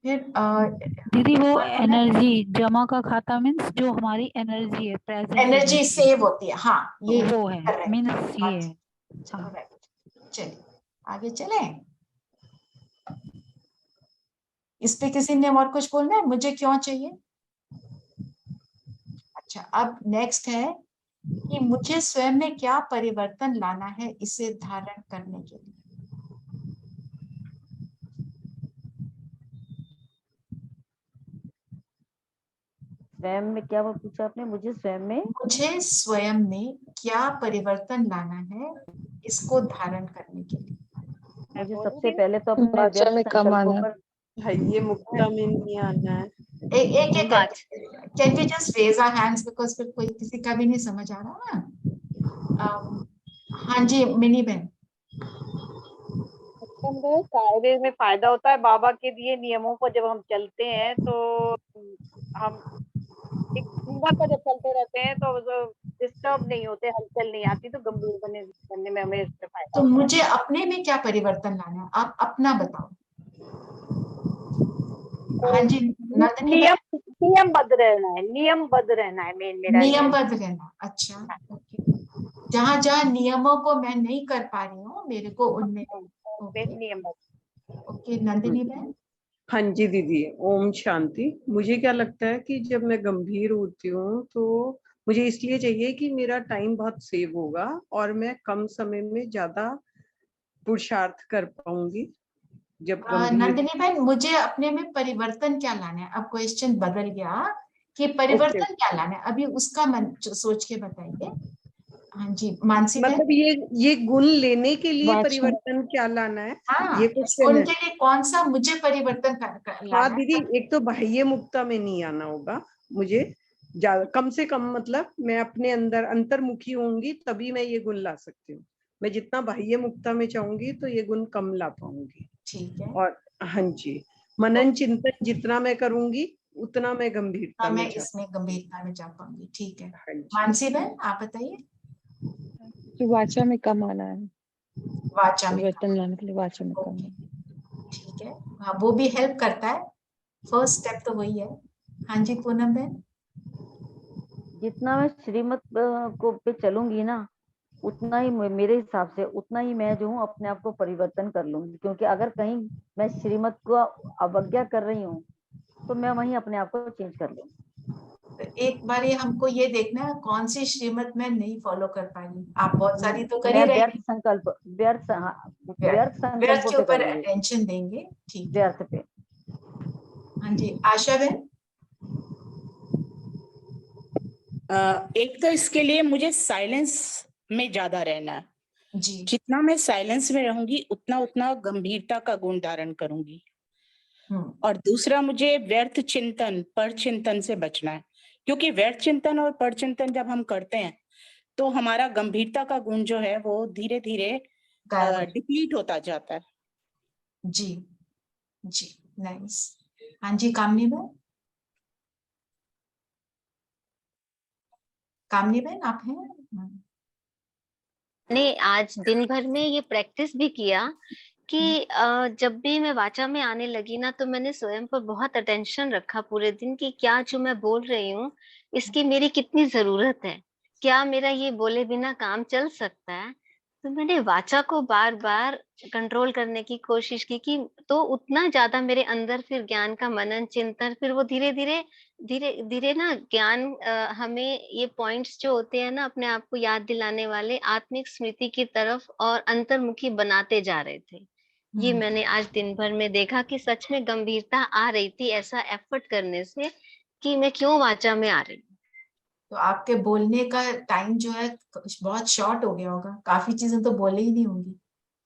फिर दीदी वो एनर्जी, जमा का खाता मीन्स जो हमारी एनर्जी है, प्रेजेंट एनर्जी सेव होती है। हाँ, ये वो है मीन्स ये है। चलिए आगे चले। इस पे किसी ने और कुछ बोलना है? मुझे क्यों चाहिए? अच्छा, अब नेक्स्ट है कि मुझे स्वयं में क्या परिवर्तन लाना है इसे धारण करने के लिए। स्वयं में क्या, वो पूछा आपने? मुझे स्वयं में क्या परिवर्तन लाना है इसको धारण करने के लिए। मुझे सबसे पहले तो अपने व्यर्थ संकल्पों पर, ये मुक्ता में नहीं आना है। एक can we just raise our hands, because फिर कोई किसी का भी नहीं समझ आ रहा ना। हाँ जी मिनी बहन। कायदे में फायदा होता है, बाबा के दिए नियमों पर जब हम चलते हैं तो हम एक पर जब चलते रहते हैं तो डिस्टर्ब नहीं होते, हलचल नहीं आती, तो गंभीर बनने में हमें इससे फायदा। तो मुझे अपने में क्या परिवर्तन लाना है, आप अपना बताओ। हाँ जी नियमबद्ध रहना है, नियमबद्ध रहना है मेन मेरा। नियमबद्ध रहना, अच्छा। जहाँ जहाँ नियमों को मैं नहीं कर पा रही हूँ, मेरे को उनमें नियमबद्ध। ओके नंदिनी बहन। हाँ जी दीदी, ओम शांति। मुझे क्या लगता है कि जब मैं गंभीर होती हूँ तो मुझे इसलिए चाहिए कि मेरा टाइम बहुत सेव होगा और मैं कम समय में ज्यादा पुरुषार्थ कर पाऊंगी। जब नंदिनी बहन, मुझे अपने में परिवर्तन क्या लाना है? अब क्वेश्चन बदल गया कि परिवर्तन क्या लाना है, अभी उसका मन सोच के बताइए। हाँ जी मानसी बहन। मतलब ये गुण लेने के लिए परिवर्तन क्या लाना है? हाँ, ये क्वेश्चन उनके लिए कौन सा मुझे परिवर्तन लाना है? हाँ दीदी, एक तो बाह्य मुक्ता में नहीं आना होगा मुझे, कम से कम, मतलब मैं अपने अंदर अंतर्मुखी होंगी तभी मैं ये गुण ला सकती हूँ। मैं जितना बाह्य मुक्ता में चाहूंगी तो ये गुण कम ला पाऊंगी। ठीक है। और हाँ जी, मनन चिंतन जितना मैं करूंगी उतना मैं गंभीरता मैं में जा इसमें गंभीरता में जा पाऊंगी। ठीक है। हाँ जी। मानसी बहन आप बताइए। तो वाचा में कम आना है, वाचा में परिवर्तन लाने के लिए वाचा में कम ओके, आना। ठीक है। हाँ, वो भी हेल्प करता है, फर्स्ट स्टेप तो वही है। हाँ जी पूनम बहन। जितना मैं श्रीमत को पे चलूंगी ना, उतना ही मेरे हिसाब से उतना ही मैं जो हूँ अपने आप को परिवर्तन कर लूंगी। क्योंकि अगर कहीं मैं श्रीमत को अवज्ञा कर रही हूँ तो मैं वहीं अपने आप को चेंज कर लूंगी। एक बार ये हमको ये देखना है कौन सी श्रीमत मैं नहीं फॉलो कर पाई। आप बहुत सारी तो कर ही मैं रहे व्यर्थ हैं। संकल्प, व्यर्थ व्यर्थ संकल्पों के पे ऊपर करूंगी, अटेंशन देंगे। ठीक है। व्यर्थ पे। हाँ जी आशा बहन। एक तो इसके लिए मुझे साइलेंस में ज्यादा रहना है जी। जितना मैं साइलेंस में रहूंगी उतना उतना गंभीरता का गुण धारण करूंगी। और दूसरा मुझे व्यर्थ चिंतन पर चिंतन से बचना है, क्योंकि व्यर्थ चिंतन और पर चिंतन जब हम करते हैं तो हमारा गंभीरता का गुण जो है वो धीरे धीरे डिप्लीट होता जाता है। जी जी नाइस। हाँ जी कामनी बहन। कामनी बहन आप हैं? ने आज दिन भर में ये प्रैक्टिस भी किया कि जब भी मैं वाचा में आने लगी ना तो मैंने स्वयं पर बहुत अटेंशन रखा पूरे दिन कि क्या जो मैं बोल रही हूँ इसकी मेरी कितनी जरूरत है, क्या मेरा ये बोले बिना काम चल सकता है। तो मैंने वाचा को बार बार कंट्रोल करने की कोशिश की कि तो उतना ज्यादा मेरे अंदर फिर ज्ञान का मनन चिंतन, फिर वो धीरे धीरे धीरे धीरे ना ज्ञान हमें ये पॉइंट्स जो होते हैं ना अपने आप को याद दिलाने वाले आत्मिक स्मृति की तरफ और अंतर्मुखी बनाते जा रहे थे। ये मैंने आज दिन भर में देखा कि सच में गंभीरता आ रही थी ऐसा एफर्ट करने से कि मैं क्यों वाचा में आ रही हूँ। तो आपके बोलने का टाइम जो है बहुत शॉर्ट हो गया होगा, काफी चीजें तो बोले ही नहीं होंगी।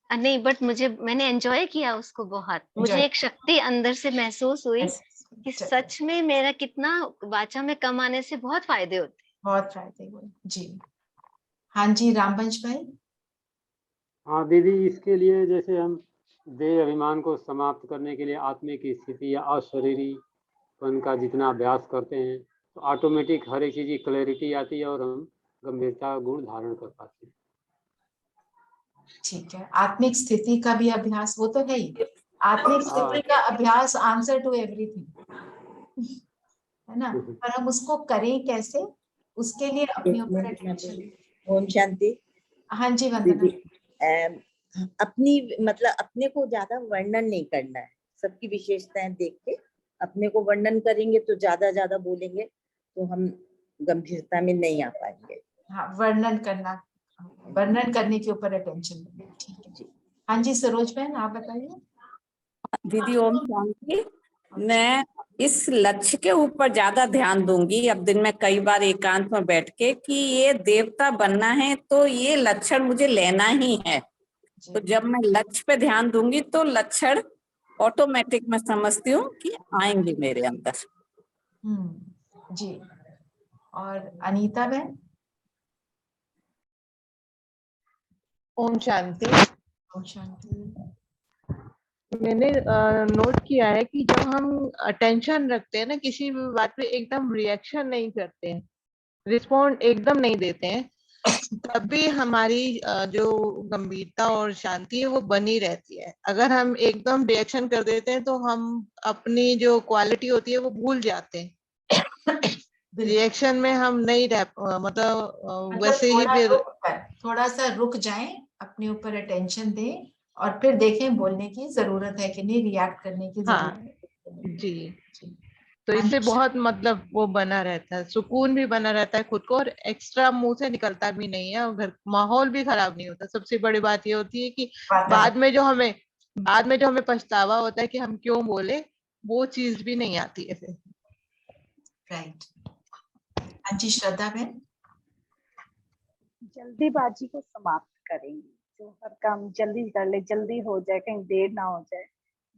नहीं बट मैंने एंजॉय किया उसको बहुत। मुझे एक शक्ति अंदर से महसूस हुई कि सच में मेरा कितना वाचा में कम आने से बहुत फायदे होते। बहुत फायदे हुए जी। हाँ जी रामवंश भाई। हाँ दीदी, इसके लिए जैसे हम देह अभिमान को समाप्त करने के लिए आत्मिक स्थिति या अशरीरीपन का जितना अभ्यास करते हैं तो ऑटोमेटिक हर एक चीज की क्लैरिटी आती है और हम गंभीरता गुण धारण कर पाते हैं। ठीक है। आत्मिक स्थिति का भी अभ्यास वो तो है ही। आत्मिक स्थिति का अभ्यास आंसर टू एवरीथिंग है ना, पर हम उसको करें कैसे, उसके लिए अपने ऊपर अटेंशन। ओम शांति। हाँ जी वंदना। अपनी मतलब अपने को ज्यादा वर्णन नहीं करना है, सबकी विशेषताएं देख के अपने को वर्णन करेंगे तो ज्यादा बोलेंगे तो हम गंभीरता में नहीं आ पाएंगे। हाँ वर्णन करने के ऊपर अटेंशन। ठीक है। हाँ जी सरोज बहन आप बताइए। दीदी ओम शांति। मैं इस लक्ष्य के ऊपर ज्यादा ध्यान दूंगी अब दिन में कई बार एकांत में बैठ के कि ये देवता बनना है तो ये लक्षण मुझे लेना ही है। तो जब मैं लक्ष्य पे ध्यान दूंगी तो लक्षण ऑटोमेटिक मैं समझती हूँ कि आएंगे मेरे अंदर। जी। और अनीता बहन। ओम शांति। ओम शांति। मैंने नोट किया है कि जब हम अटेंशन रखते हैं ना किसी भी बात पे, एकदम रिएक्शन नहीं करते हैं, रिस्पॉन्ड एकदम नहीं देते हैं, तब भी हमारी जो गंभीरता और शांति है वो बनी रहती है। अगर हम एकदम रिएक्शन कर देते हैं तो हम अपनी जो क्वालिटी होती है वो भूल जाते हैं। रिएक्शन में हम नहीं रह मतलब वैसे ही फिर थोड़ा सा रुक जाएं, अपने ऊपर अटेंशन दें और फिर देखें बोलने की जरूरत है कि नहीं, रिएक्ट करने की जरूरत है। जी। तो इससे बहुत मतलब वो बना रहता है, सुकून भी बना रहता है खुद को, और एक्स्ट्रा मुंह से निकलता भी नहीं है और घर माहौल भी खराब नहीं होता। सबसे बड़ी बात ये होती है कि बाद में जो हमें पछतावा होता है कि हम क्यों बोले, वो चीज भी नहीं आती है फिर। राइट। हाँ जी श्रद्धा बहन। जल्दीबाजी को समाप्त करेंगे, जो हर काम जल्दी कर ले, जल्दी हो जाए, कहीं देर ना हो जाए।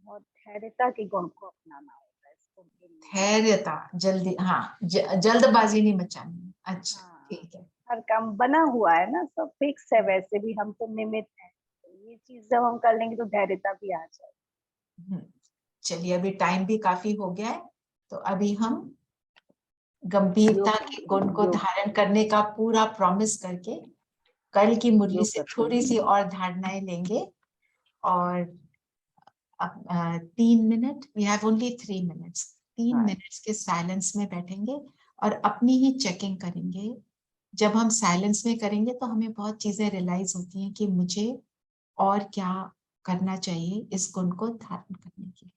बहुत धैर्यता के गुण को अपनाना होता है, इसको धैर्यता, जल्दी, हाँ, जल्दबाजी नहीं मचानी। अच्छा, ठीक है। हर काम बना हुआ है ना, सब फिक्स है, वैसे भी हम तो निमित्त हैं, तो ये चीज जब हम कर लेंगे तो धैर्यता भी आ जाएगी। चलिए, अभी टाइम भी काफी हो गया है, तो अभी हम गंभीरता के गुण को धारण करने का पूरा प्रॉमिस करके कल की मुरली से थोड़ी सी और धारणाएं लेंगे। और 3 minute, we have only 3 minutes, 3 minutes के साइलेंस में बैठेंगे और अपनी ही चेकिंग करेंगे। जब हम साइलेंस में करेंगे तो हमें बहुत चीजें रियलाइज होती हैं कि मुझे और क्या करना चाहिए इस गुण को धारण करने के लिए।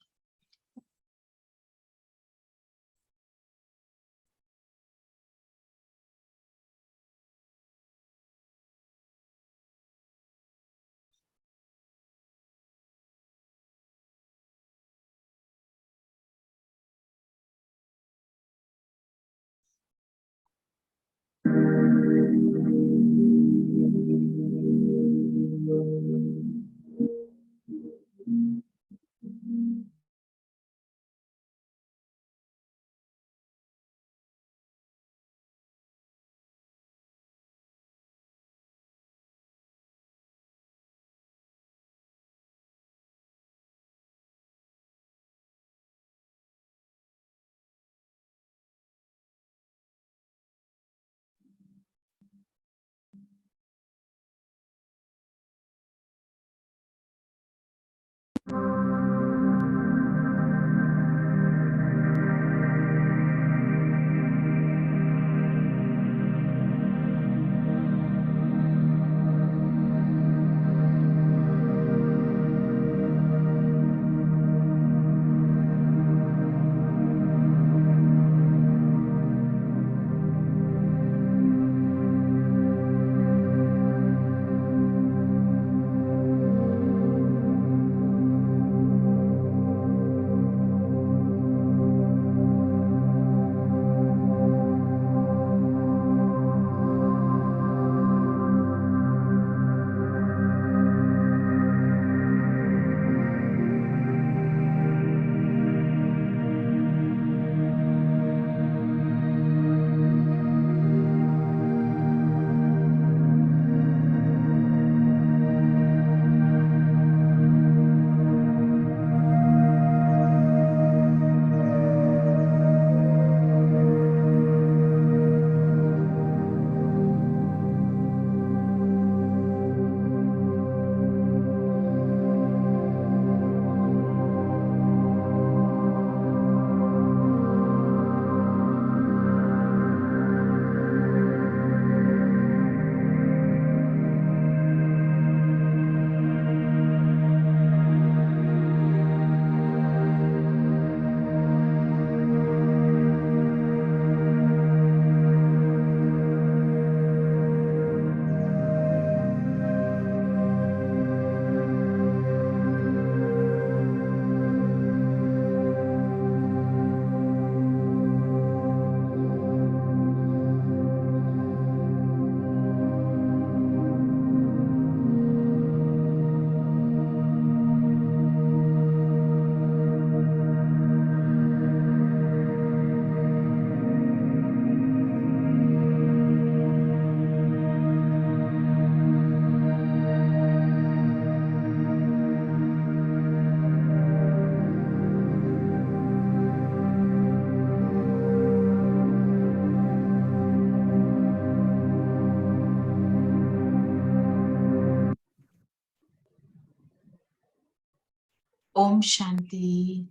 Om Shanti.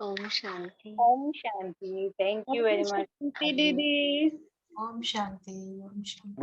Om Shanti. Om Shanti. Thank you very much दीदी। ओम शांति। ओम शांति।